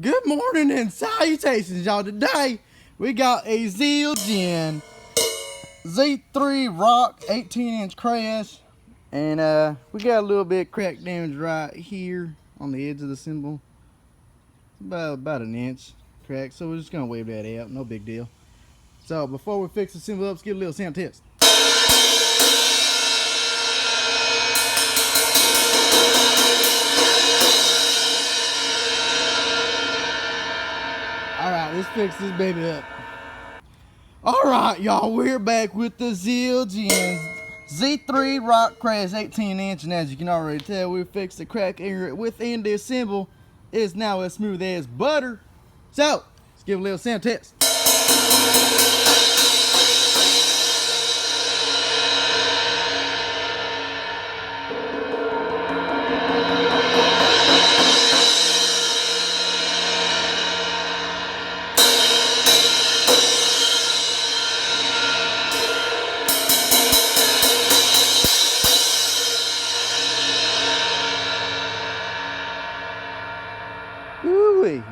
Good morning and salutations, y'all. Today we got a Zildjian Z3 Rock 18-inch crash, and we got a little bit of crack damage right here on the edge of the cymbal. About an inch crack, so we're just gonna wave that out. No big deal. So before we fix the cymbal up, let's get a little sound test. Alright, let's fix this baby up. Alright, y'all, we're back with the Zildjian Z3 Rock Crash 18-inch, and as you can already tell, we fixed the crack area within this cymbal. It's now as smooth as butter. So, let's give a little sound test. Woo-wee.